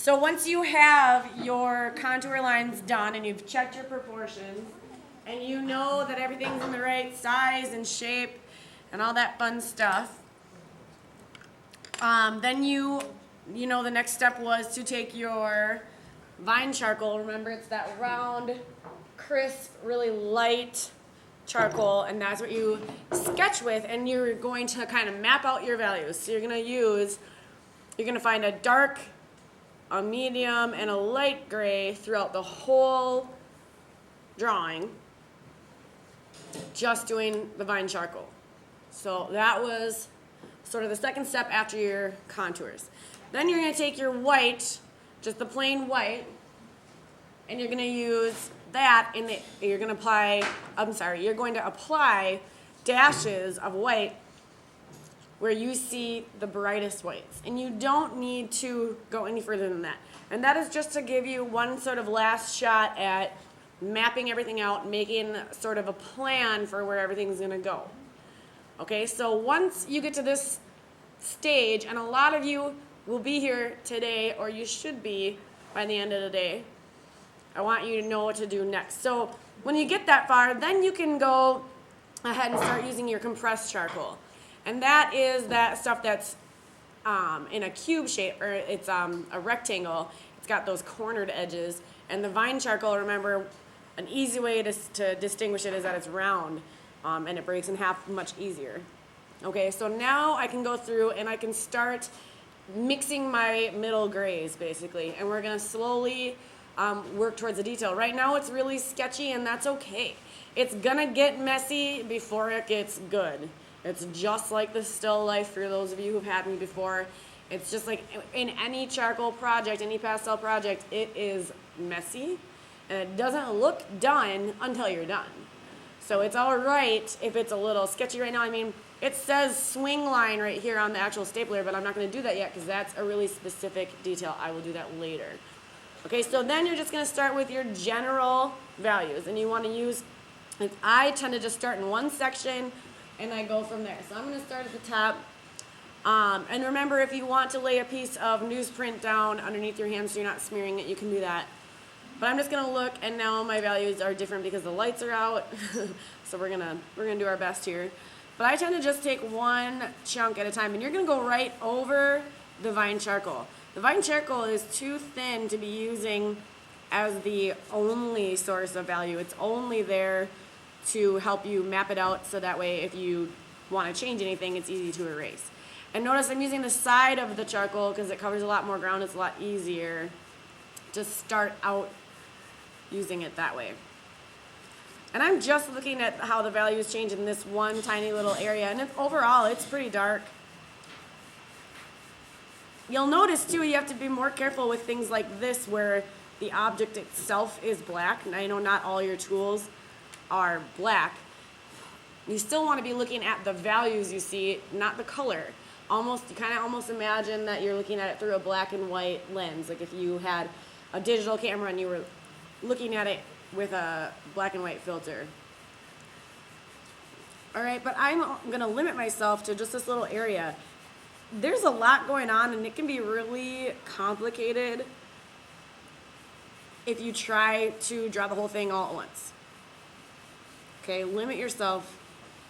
So once you have your contour lines done and you've checked your proportions and you know that everything's in the right size and shape and all that fun stuff, then you know the next step was to take your vine charcoal. Remember, it's that round, crisp, really light charcoal, and that's what you sketch with, and you're going to kind of map out your values. So you're going to find a dark, a medium, and a light gray throughout the whole drawing, just doing the vine charcoal. So that was sort of the second step after your contours. Then you're going to take your white, just the plain white, and you're going to use that you're going to apply dashes of white where you see the brightest whites. And you don't need to go any further than that. And that is just to give you one sort of last shot at mapping everything out, making sort of a plan for where everything's going to go. Okay, so once you get to this stage, and a lot of you will be here today, or you should be by the end of the day, I want you to know what to do next. So when you get that far, then you can go ahead and start using your compressed charcoal. And that is that stuff that's in a cube shape, or it's a rectangle. It's got those cornered edges. And the vine charcoal, remember, an easy way to distinguish it is that it's round, and it breaks in half much easier. Okay, so now I can go through and I can start mixing my middle grays, basically. And we're going to slowly work towards the detail. Right now it's really sketchy, and that's okay. It's going to get messy before it gets good. It's just like the still life for those of you who've had me before. It's just like in any charcoal project, any pastel project, it is messy, and it doesn't look done until you're done. So it's all right if it's a little sketchy right now. I mean, it says swing line right here on the actual stapler, but I'm not going to do that yet because that's a really specific detail. I will do that later. Okay, so then you're just going to start with your general values, and you want to use, I tend to just start in one section, and I go from there. So I'm going to start at the top. And remember, if you want to lay a piece of newsprint down underneath your hand so you're not smearing it, you can do that. But I'm just going to look, and now my values are different because the lights are out. So we're gonna do our best here. But I tend to just take one chunk at a time, and you're going to go right over the vine charcoal. The vine charcoal is too thin to be using as the only source of value. It's only there to help you map it out so that way if you want to change anything, it's easy to erase. And notice I'm using the side of the charcoal because it covers a lot more ground. It's a lot easier to start out using it that way. And I'm just looking at how the values change in this one tiny little area, and overall it's pretty dark. You'll notice too, you have to be more careful with things like this where the object itself is black. And I know not all your tools are black. You still want to be looking at the values you see, not the color. You kind of almost imagine that you're looking at it through a black and white lens. Like if you had a digital camera and you were looking at it with a black and white filter. All right, but I'm going to limit myself to just this little area. There's a lot going on, and it can be really complicated if you try to draw the whole thing all at once. Okay, limit yourself,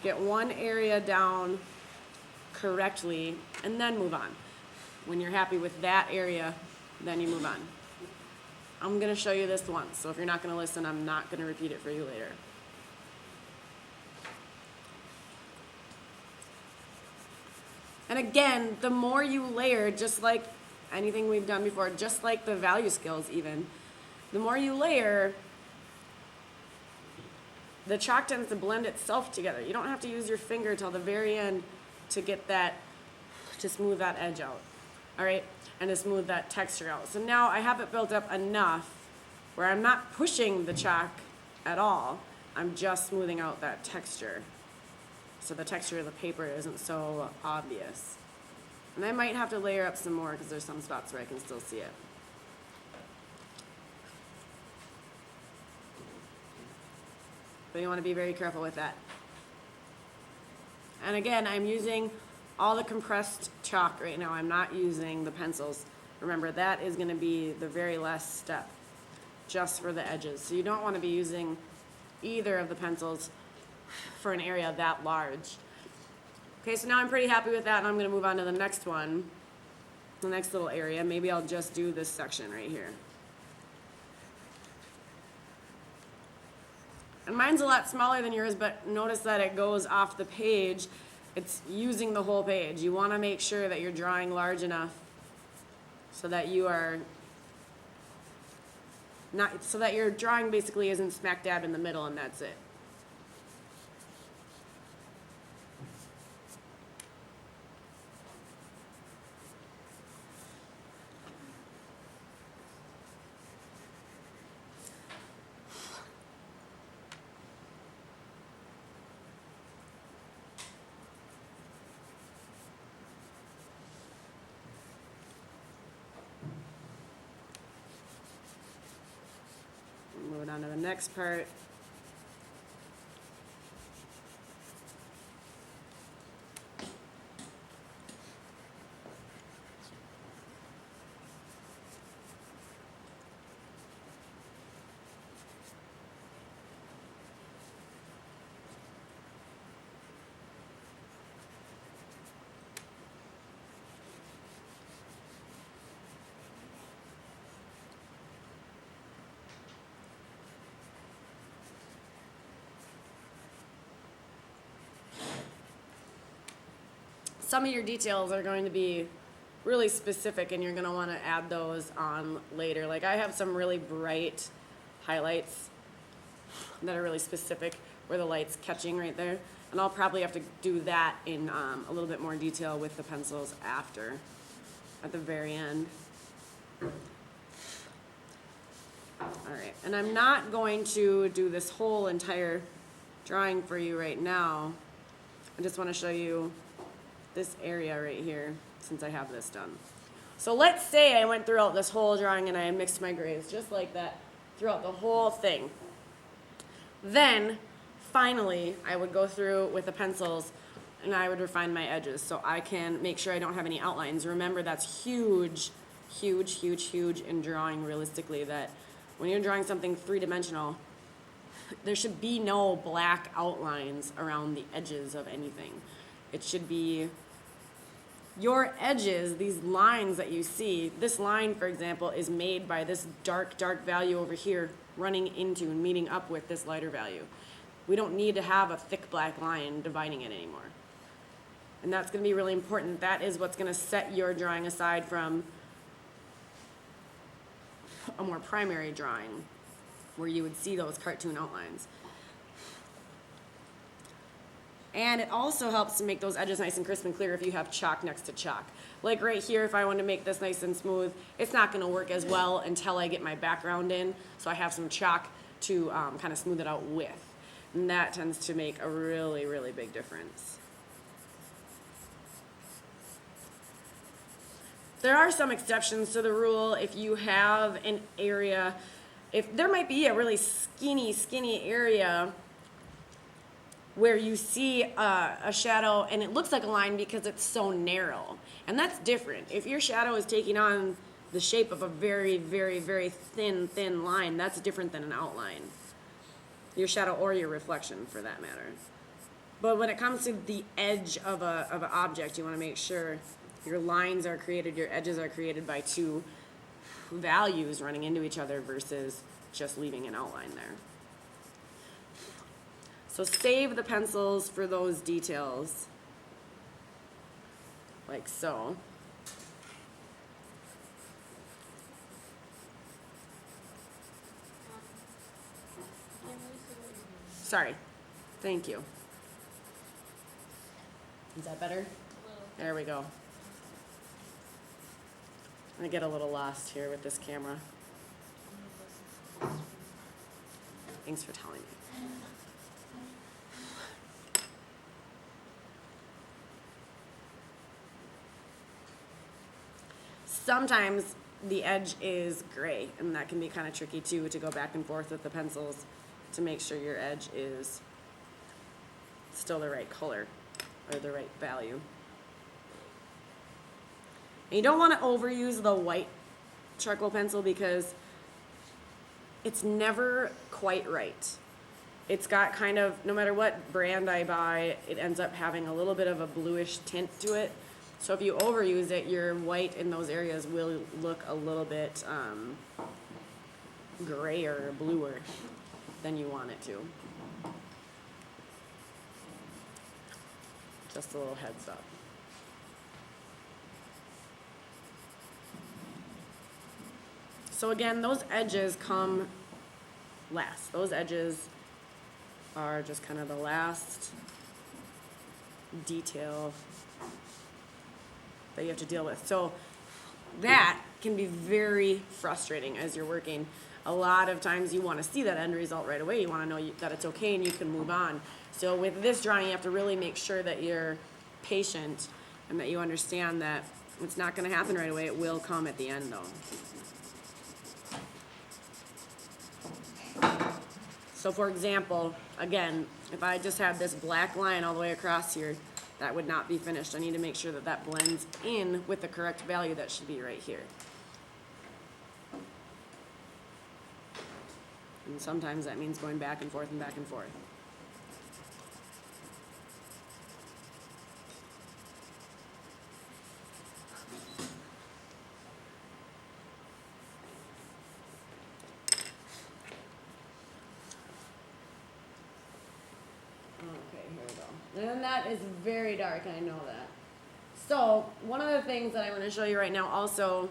get one area down correctly, and then move on. When you're happy with that area, then you move on. I'm going to show you this once, so if you're not going to listen, I'm not going to repeat it for you later. And again, the more you layer, just like anything we've done before, just like the value skills even, the more you layer, the chalk tends to blend itself together. You don't have to use your finger till the very end to get that, to smooth that edge out, all right, and to smooth that texture out. So now I have it built up enough where I'm not pushing the chalk at all. I'm just smoothing out that texture, so the texture of the paper isn't so obvious. And I might have to layer up some more because there's some spots where I can still see it. But you want to be very careful with that. And again, I'm using all the compressed chalk right now. I'm not using the pencils Remember, that is going to be the very last step, just for the edges. So you don't want to be using either of the pencils for an area that large. Okay, so now I'm pretty happy with that, and I'm going to move on to the next one, the next little area. Maybe I'll just do this section right here. And mine's a lot smaller than yours, but notice that it goes off the page. It's using the whole page. You want to make sure that you're drawing large enough so that you are not, so that your drawing basically isn't smack dab in the middle and that's it. Move on to the next part. Some of your details are going to be really specific and you're going to want to add those on later. Like I have some really bright highlights that are really specific where the light's catching right there. And I'll probably have to do that in a little bit more detail with the pencils after, at the very end. All right, and I'm not going to do this whole entire drawing for you right now. I just want to show you this area right here since I have this done. So let's say I went throughout this whole drawing and I mixed my grays just like that throughout the whole thing. Then finally I would go through with the pencils and I would refine my edges so I can make sure I don't have any outlines. Remember, that's huge, huge, huge, huge in drawing realistically, that when you're drawing something three-dimensional, there should be no black outlines around the edges of anything. It should be your edges, these lines that you see. This line, for example, is made by this dark, dark value over here running into and meeting up with this lighter value. We don't need to have a thick black line dividing it anymore. And that's going to be really important. That is what's going to set your drawing aside from a more primary drawing where you would see those cartoon outlines. And it also helps to make those edges nice and crisp and clear if you have chalk next to chalk. Like right here, if I want to make this nice and smooth, it's not going to work as well until I get my background in. So I have some chalk to kind of smooth it out with. And that tends to make a really, really big difference. There are some exceptions to the rule. If you have an area, if there might be a really skinny area where you see a shadow and it looks like a line because it's so narrow. And that's different. If your shadow is taking on the shape of a very, very, very thin line, that's different than an outline. Your shadow or your reflection, for that matter. But when it comes to the edge of an object, you want to make sure your lines are created, your edges are created by two values running into each other versus just leaving an outline there. So save the pencils for those details, like so. Sorry. Thank you. Is that better? There we go. I get a little lost here with this camera. Thanks for telling me. Sometimes the edge is gray, and that can be kind of tricky too, to go back and forth with the pencils to make sure your edge is still the right color or the right value. And you don't want to overuse the white charcoal pencil because it's never quite right. It's got kind of, no matter what brand I buy, it ends up having a little bit of a bluish tint to it. So if you overuse it, your white in those areas will look a little bit grayer or bluer than you want it to. Just a little heads up. So again, those edges come last. Those edges are just kind of the last detail that you have to deal with. So that can be very frustrating as you're working. A lot of times you want to see that end result right away. You want to know that it's okay and you can move on. So with this drawing, you have to really make sure that you're patient and that you understand that it's not going to happen right away. It will come at the end, though. So for example, again, if I just had this black line all the way across here, that would not be finished. I need to make sure that that blends in with the correct value that should be right here. And sometimes that means going back and forth and back and forth. Okay, here we go. And that is very dark, I know that. So, one of the things that I'm going to show you right now also,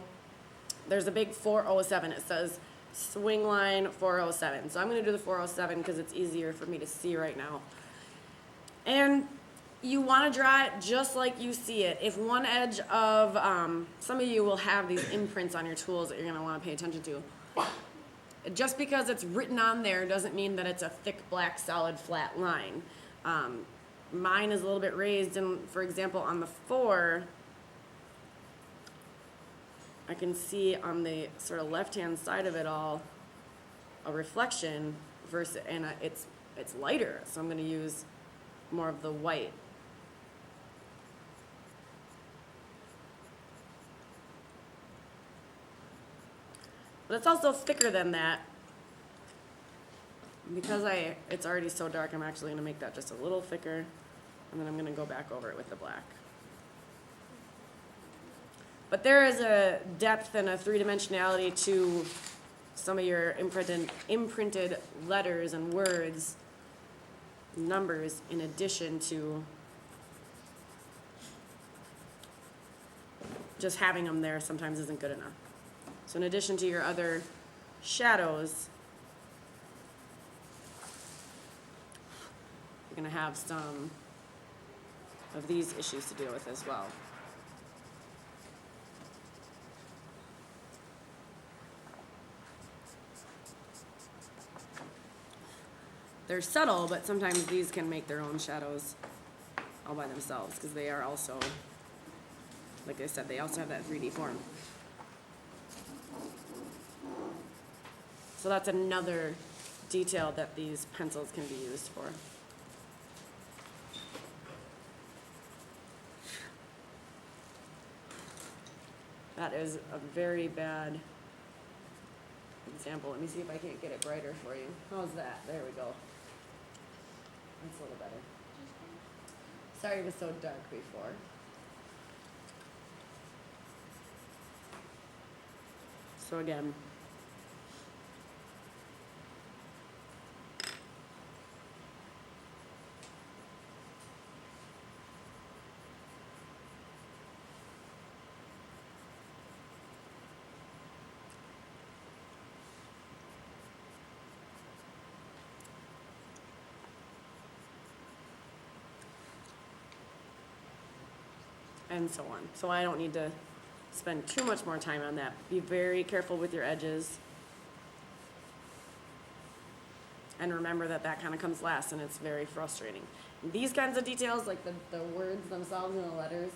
there's a big 407. It says swing line 407. So I'm going to do the 407 because it's easier for me to see right now. And you want to draw it just like you see it. If one edge of, some of you will have these imprints on your tools that you're going to want to pay attention to. Just because it's written on there doesn't mean that it's a thick, black, solid, flat line. Mine is a little bit raised, and for example, on the 4, I can see on the sort of left-hand side of it all a reflection versus, and it's lighter, so I'm going to use more of the white. But it's also thicker than that. Because it's already so dark, I'm actually going to make that just a little thicker, and then I'm going to go back over it with the black. But there is a depth and a three-dimensionality to some of your imprinted letters and words, numbers, in addition to just having them there sometimes isn't good enough. So in addition to your other shadows, you're going to have some of these issues to deal with as well. They're subtle, but sometimes these can make their own shadows all by themselves because they are also, like I said, they also have that 3D form. So that's another detail that these pencils can be used for. That is a very bad example. Let me see if I can't get it brighter for you. How's that? There we go. That's a little better. Sorry it was so dark before. So again, and so on. So I don't need to spend too much more time on that. Be very careful with your edges. And remember that that kind of comes last, and it's very frustrating. These kinds of details, like the words themselves and the letters,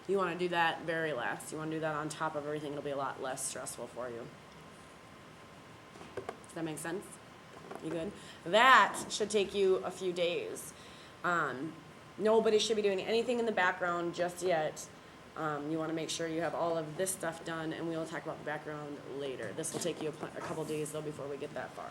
you want to do that very last. You want to do that on top of everything. It'll be a lot less stressful for you. Does that make sense? You good? That should take you a few days. Nobody should be doing anything in the background just yet. You want to make sure you have all of this stuff done, and we will talk about the background later. This will take you a couple days, though, before we get that far.